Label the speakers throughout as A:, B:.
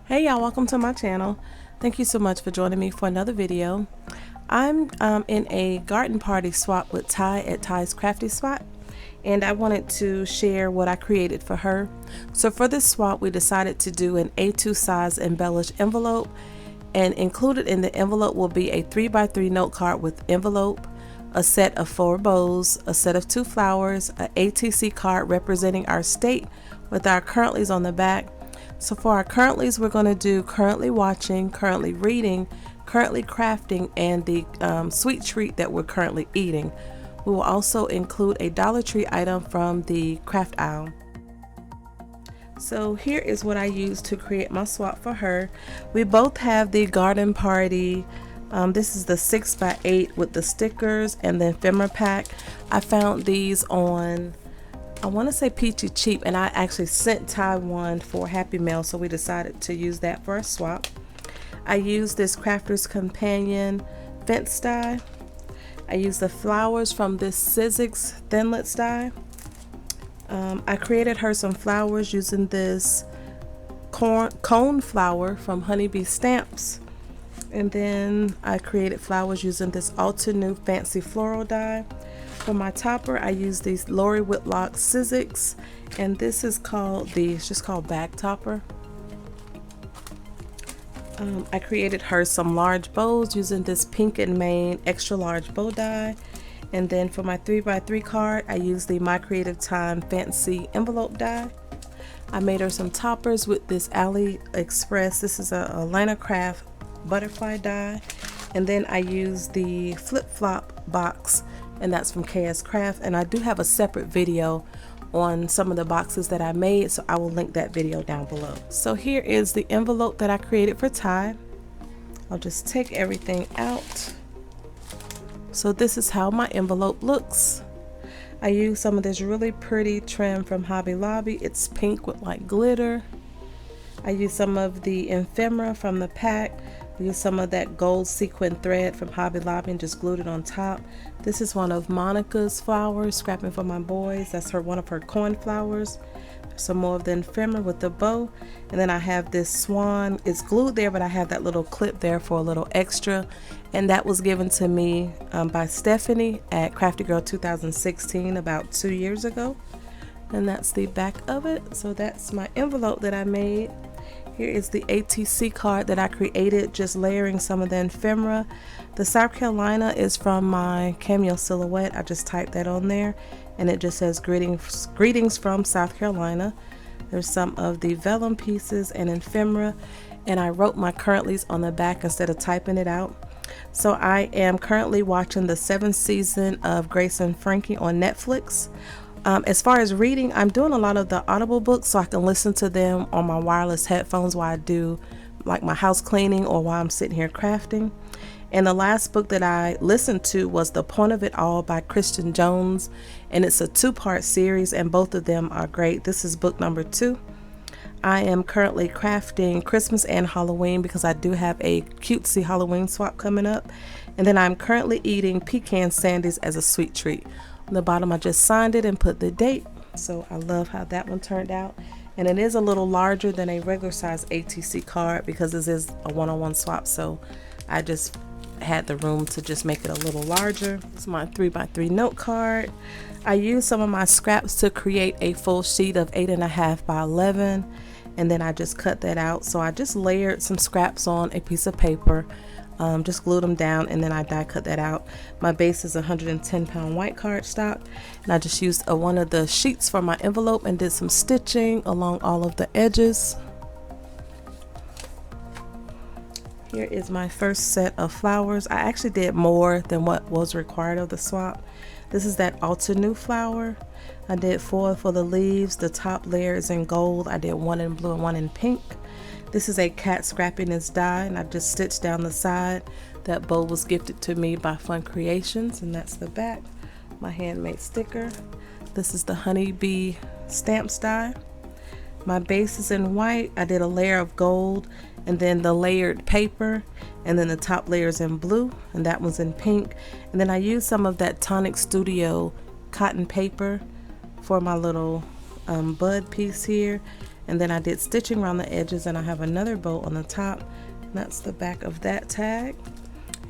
A: Hey y'all, welcome to my channel. Thank you so much for joining me for another video. I'm in a garden party swap with Ty at Ty's Crafty spot, and I wanted to share what I created for her. So for this swap, we decided to do an A2 size embellished envelope, and included in the envelope will be a 3x3 note card with envelope, a set of 4 bows, a set of 2 flowers, an ATC card representing our state with our currentlies on the back. So for our currentlies, we're going to do currently watching, currently reading, currently crafting, and the sweet treat that we're currently eating. We will also include a Dollar Tree item from the craft aisle. So here is what I used to create my swap for her. We both have the garden party. This is the 6x8 with the stickers and the ephemera pack. I found these on, I want to say Peachy Cheap, and I actually sent Ty one for Happy Mail, so we decided to use that for a swap. I used this Crafter's Companion fence die. I used the flowers from this Sizzix Thinlits die. I created her some flowers using this cone flower from Honeybee Stamps. And then I created flowers using this Alta New Fancy Floral die. For my topper, I used these Lori Whitlock Sizzix, and this is called it's just called Bag Topper. I created her some large bows using this Pink and Main extra large bow die. And then for my 3x3 card, I used the My Creative Time Fancy envelope die. I made her some toppers with this AliExpress. This is a Lana Craft butterfly die. And then I used the flip-flop box, and that's from KS Craft. And I do have a separate video on some of the boxes that I made, so I will link that video down below. So here is the envelope that I created for Ty. I'll just take everything out. So this is how my envelope looks. I used some of this really pretty trim from Hobby Lobby. It's pink with like glitter. I used some of the ephemera from the pack. I used some of that gold sequin thread from Hobby Lobby and just glued it on top. This is one of Monica's flowers, scrapping for my boys. That's one of her corn flowers. Some more of the ephemera with the bow. And then I have this swan. It's glued there, but I have that little clip there for a little extra. And that was given to me by Stephanie at Crafty Girl 2016 about 2 years ago. And that's the back of it. So that's my envelope that I made. Here is the ATC card that I created, just layering some of the ephemera. The South Carolina is from my cameo silhouette. I just typed that on there, and it just says greetings from South Carolina. There's some of the vellum pieces and ephemera, and I wrote my currentlies on the back instead of typing it out. So I am currently watching the 7th season of Grace and Frankie on Netflix. As far as reading, I'm doing a lot of the Audible books so I can listen to them on my wireless headphones while I do like my house cleaning or while I'm sitting here crafting. And the last book that I listened to was The Point of It All by Christian Jones, and it's a 2-part series, and both of them are great. This is book number 2. I am currently crafting Christmas and Halloween because I do have a cutesy Halloween swap coming up. And then I'm currently eating pecan sandies as a sweet treat. On the bottom I just signed it and put the date, so I love how that one turned out. And it is a little larger than a regular size ATC card because this is a one-on-one swap, so I just had the room to just make it a little larger. This is my 3x3 note card. I used some of my scraps to create a full sheet of 8.5 by 11, and then I just cut that out. So I just layered some scraps on a piece of paper, just glued them down, and then I die cut that out. My base is 110-pound white cardstock, and I just used one of the sheets for my envelope and did some stitching along all of the edges. Here is my first set of flowers. I actually did more than what was required of the swap. This is that Alta New flower. I did 4 for the leaves. The top layer is in gold. I did 1 in blue and 1 in pink. This is a cat scrappiness die, and I just stitched down the side. That bow was gifted to me by Fun Creations, and that's the back. My handmade sticker. This is the Honeybee Stamps die. My base is in white. I did a layer of gold and then the layered paper, and then the top layer is in blue, and that one's in pink. And then I used some of that Tonic Studio cotton paper for my little bud piece here. And then I did stitching around the edges, and I have another bow on the top. That's the back of that tag.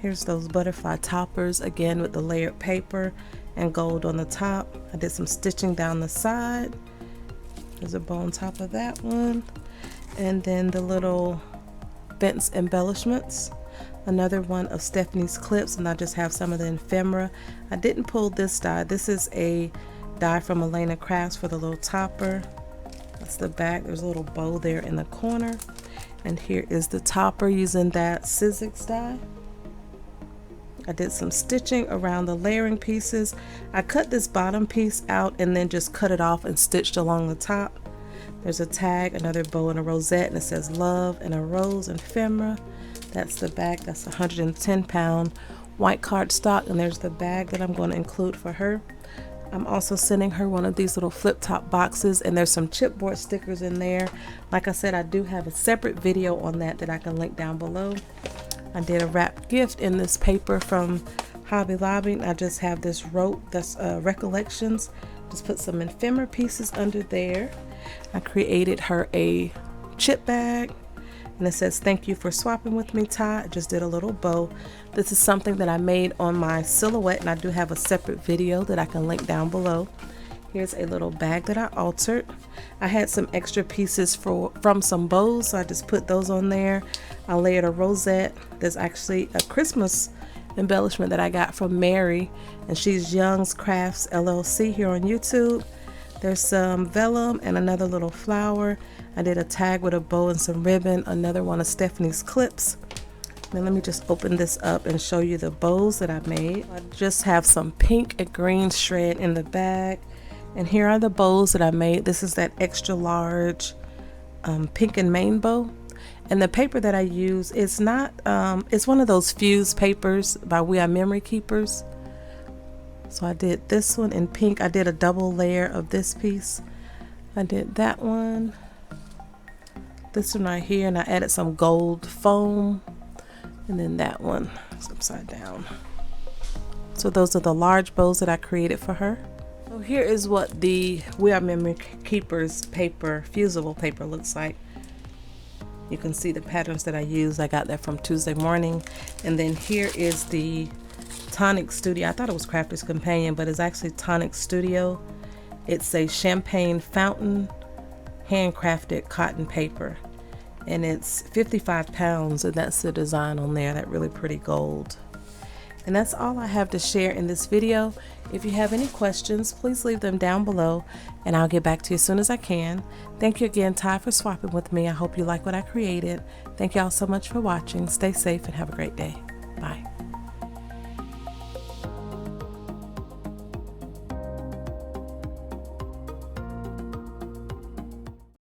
A: Here's those butterfly toppers, again with the layered paper and gold on the top. I did some stitching down the side. There's a bow on top of that one. And then the little fence embellishments. Another one of Stephanie's clips, and I just have some of the ephemera. I didn't pull this die. This is a die from Elena Crafts for the little topper. That's the back. There's a little bow there in the corner. And here is the topper using that Sizzix die. I did some stitching around the layering pieces. I cut this bottom piece out and then just cut it off and stitched along the top. There's a tag, another bow and a rosette, and it says love and a rose and ephemera. That's the back. That's 110-pound white cardstock, and there's the bag that I'm going to include for her. I'm also sending her one of these little flip-top boxes, and there's some chipboard stickers in there. Like I said, I do have a separate video on that I can link down below. I did a wrapped gift in this paper from Hobby Lobby. I just have this rope that's recollections. Just put some ephemera pieces under there. I created her a chip bag, and it says thank you for swapping with me, Ty. I just did a little bow. This is something that I made on my silhouette, and I do have a separate video that I can link down below. Here's a little bag that I altered. I had some extra pieces from some bows, so I just put those on there. I layered a rosette. There's actually a Christmas embellishment that I got from Mary, and she's Young's Crafts LLC here on YouTube. There's some vellum and another little flower. I did a tag with a bow and some ribbon, another one of Stephanie's clips. Then let me just open this up and show you the bows that I made. I just have some pink and green shred in the bag. And here are the bows that I made. This is that extra large pink and mane bow. And the paper that I use is not, it's one of those fused papers by We Are Memory Keepers. So I did this one in pink. I did a double layer of this piece. I did that one, this one right here, and I added some gold foam. And then that one is upside down. So those are the large bows that I created for her. So here is what the We Are Memory Keepers paper, fusible paper, looks like. You can see the patterns that I used. I got that from Tuesday Morning. And then here is the Tonic Studio. I thought it was Crafter's Companion, but it's actually Tonic Studio. It's a champagne fountain handcrafted cotton paper, and it's 55 pounds, and that's the design on there, that really pretty gold. And that's all I have to share in this video. If you have any questions, please leave them down below, and I'll get back to you as soon as I can. Thank you again, Ty, for swapping with me. I hope you like what I created. Thank you all so much for watching. Stay safe and have a great day. Bye.